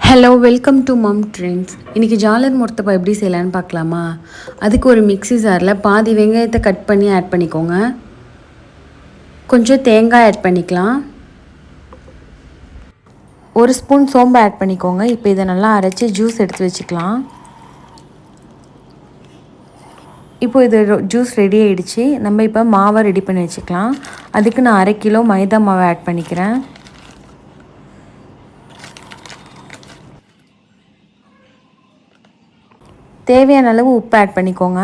Hello welcome to Mom Trends. இன்றைக்கி ஜாலர் முர்த்தபா எப்படி செய்யலான்னு பார்க்கலாமா? அதுக்கு ஒரு மிக்ஸி ஜாரில் பாதி வெங்காயத்தை கட் பண்ணி ஆட் பண்ணிக்கோங்க. கொஞ்சம் தேங்காய் ஆட் பண்ணிக்கலாம். ஒரு ஸ்பூன் சோம்பு ஆட் பண்ணிக்கோங்க. இப்போ இதை நல்லா அரைச்சி ஜூஸ் எடுத்து வச்சுக்கலாம். இப்போ இது ஜூஸ் ரெடி ஆகிடுச்சு. நம்ம இப்போ மாவை ரெடி பண்ணி வச்சுக்கலாம். அதுக்கு நான் 1/2 கிலோ மைதா மாவை ஆட் பண்ணிக்கிறேன். தேவையான அளவு உப்பு ஆட் பண்ணிக்கோங்க.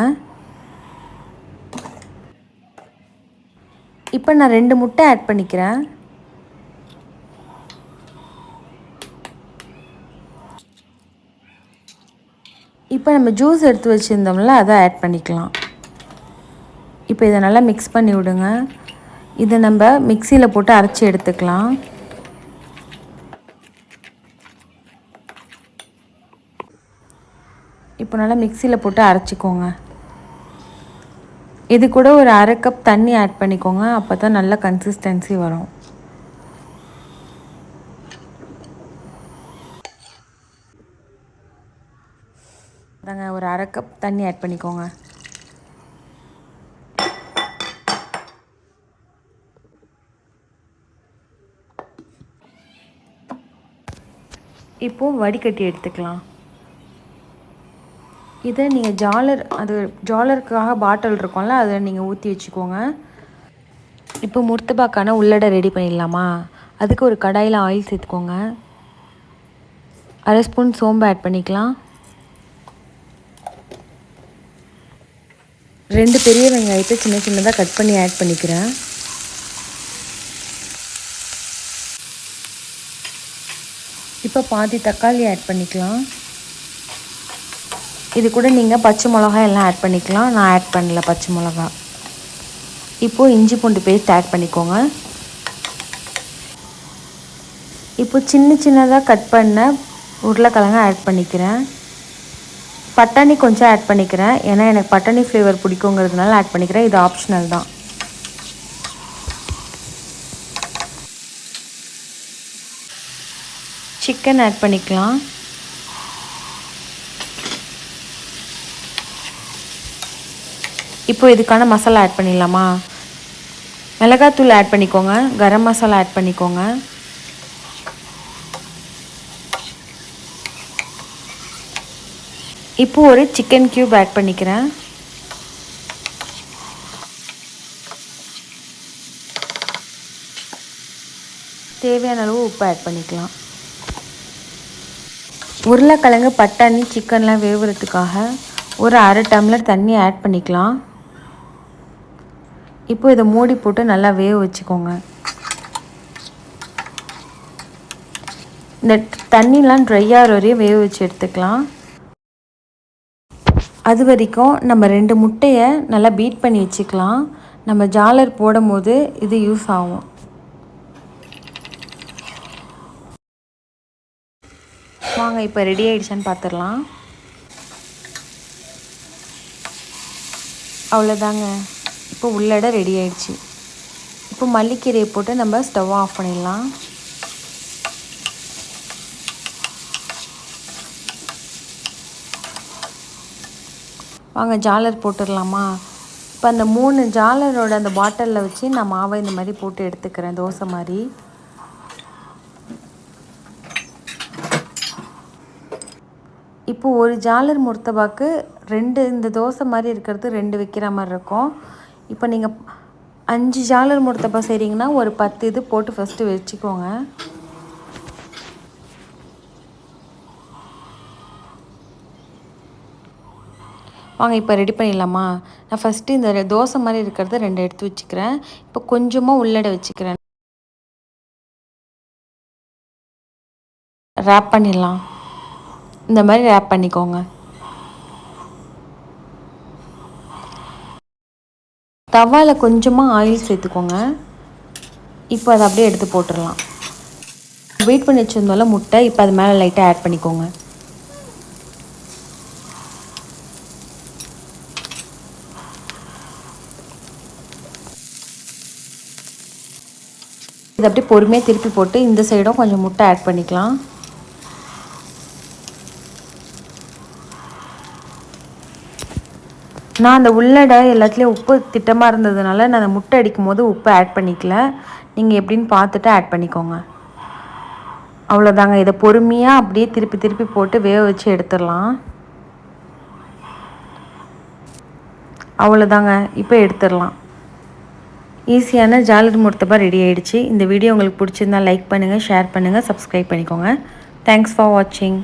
இப்போ நான் 2 முட்டை ஆட் பண்ணிக்கிறேன். இப்போ நம்ம ஜூஸ் எடுத்து வச்சுருந்தோம்ல, அதை ஆட் பண்ணிக்கலாம். இப்போ இதை நல்லா மிக்ஸ் பண்ணி விடுங்க. இதை நம்ம மிக்சியில் போட்டு அரைச்சி எடுத்துக்கலாம். இப்போ நல்லா மிக்சியில் போட்டு அரைச்சிக்கோங்க. இது கூட ஒரு 1/2 கப் தண்ணி ஆட் பண்ணிக்கோங்க. அப்போ தான் நல்ல கன்சிஸ்டன்சி வரும். அதாங்க ஒரு 1/2 கப் தண்ணி ஆட் பண்ணிக்கோங்க. இப்போது வடிகட்டி எடுத்துக்கலாம். இதை நீங்கள் ஜாலருக்காக பாட்டில் இருக்கும்ல, அதை நீங்கள் ஊற்றி வச்சுக்கோங்க. இப்போ முர்த்தபாக்கான உள்ளடை ரெடி பண்ணிடலாமா? அதுக்கு ஒரு கடாயில் ஆயில் சேர்த்துக்கோங்க. 1/2 ஸ்பூன் சோம்பு ஆட் பண்ணிக்கலாம். 2 பெரிய வெங்காயத்தை சின்ன சின்னதாக கட் பண்ணி ஆட் பண்ணிக்கிறேன். இப்போ பாதி தக்காளி ஆட் பண்ணிக்கலாம். இது கூட நீங்கள் பச்சை மிளகாய் எல்லாம் ஆட் பண்ணிக்கலாம். நான் ஆட் பண்ணல பச்சை மிளகா. இப்போது இஞ்சி பூண்டு பேஸ்ட் ஆட் பண்ணிக்கோங்க. இப்போ சின்ன சின்னதாக கட் பண்ண உருளைக்கிழங்கு ஆட் பண்ணிக்கிறேன். பட்டாணி கொஞ்சம் ஆட் பண்ணிக்கிறேன். ஏன்னா எனக்கு பட்டாணி ஃப்ளேவர் பிடிக்குங்கிறதுனால ஆட் பண்ணிக்கிறேன். இது ஆப்ஷனல் தான். சிக்கன் ஆட் பண்ணிக்கலாம். இப்போ இதுக்கான மசாலா ஆட் பண்ணிடலாமா? மிளகாத்தூள் ஆட் பண்ணிக்கோங்க. கரம் மசாலா ஆட் பண்ணிக்கோங்க. இப்போ ஒரு சிக்கன் க்யூப் ஆட் பண்ணிக்கிறேன். தேவையான அளவு உப்பு ஆட் பண்ணிக்கலாம். உருளைக்கிழங்கு பட்டாணி சிக்கன்லாம் வேவுறதுக்காக ஒரு 1/2 டம்ளர் தண்ணி ஆட் பண்ணிக்கலாம். இப்போ இதை மூடி போட்டு நல்லா வேக வச்சுக்கோங்க. இந்த தண்ணிலாம் ட்ரை ஆகிற வரையும் வேக வச்சு எடுத்துக்கலாம். அது வரைக்கும் நம்ம 2 முட்டையை நல்லா பீட் பண்ணி வச்சுக்கலாம். நம்ம ஜாலர் போடும் போது இது யூஸ் ஆகும். வாங்க இப்போ ரெடி ஆகிடுச்சான்னு பார்த்துடலாம். அவ்வளோதாங்க. இப்போ உள்ளடை ரெடி ஆகிடுச்சு. இப்போ மல்லிக்கீரையை போட்டு நம்ம ஸ்டவ் ஆஃப் பண்ணிடலாம். வாங்க ஜாலர் போட்டுடலாமா? இப்போ அந்த 3 ஜாலரோட அந்த பாட்டிலில் வச்சு நான் மாவை இந்த மாதிரி போட்டு எடுத்துக்கிறேன், தோசை மாதிரி. இப்போது ஒரு ஜாலர் முர்த்தபாக்கு 2 இந்த தோசை மாதிரி இருக்கிறது 2 வைக்கிற மாதிரி இருக்கும். இப்போ நீங்கள் 5 ஜாலர் முர்த்தபா செய்கிறீங்கன்னா ஒரு 10 இது போட்டு ஃபஸ்ட்டு வச்சுக்கோங்க. வாங்க இப்போ ரெடி பண்ணிடலாமா? நான் ஃபஸ்ட்டு இந்த தோசை மாதிரி இருக்கிறத 2 எடுத்து வச்சுக்கிறேன். இப்போ கொஞ்சமாக உள்ளடை வச்சுக்கிறேன். ரேப் பண்ணிடலாம். இந்த மாதிரி ரேப் பண்ணிக்கோங்க. தவாவில் கொஞ்சமாக ஆயில் சேர்த்துக்கோங்க. இப்போ அதை அப்படியே எடுத்து போட்டுடலாம். வெயிட் பண்ணி வச்சுருந்தோம்ல முட்டை, இப்போ அது மேலே லைட்டாக ஆட் பண்ணிக்கோங்க. இது அப்படியே பொறுமையாக திருப்பி போட்டு இந்த சைடும் கொஞ்சம் முட்டை ஆட் பண்ணிக்கலாம். நான் அந்த உள்ளடை எல்லாத்துலேயும் உப்பு திட்டமாக இருந்ததுனால நான் அந்த முட்டை அடிக்கும் போது உப்பு ஆட் பண்ணிக்கல. நீங்கள் எப்படின்னு பார்த்துட்டு ஆட் பண்ணிக்கோங்க. அவ்வளோதாங்க. இதை பொறுமையாக அப்படியே திருப்பி திருப்பி போட்டு வேக வச்சு எடுத்துடலாம். அவ்வளோதாங்க. இப்போ எடுத்துடலாம். ஈஸியான ஜாலர் முர்த்தபா ரெடி ஆகிடுச்சு. இந்த வீடியோ உங்களுக்கு பிடிச்சிருந்தால் லைக் பண்ணுங்கள், ஷேர் பண்ணுங்கள், சப்ஸ்கிரைப் பண்ணிக்கோங்க. தேங்க்ஸ் ஃபார் வாட்சிங்.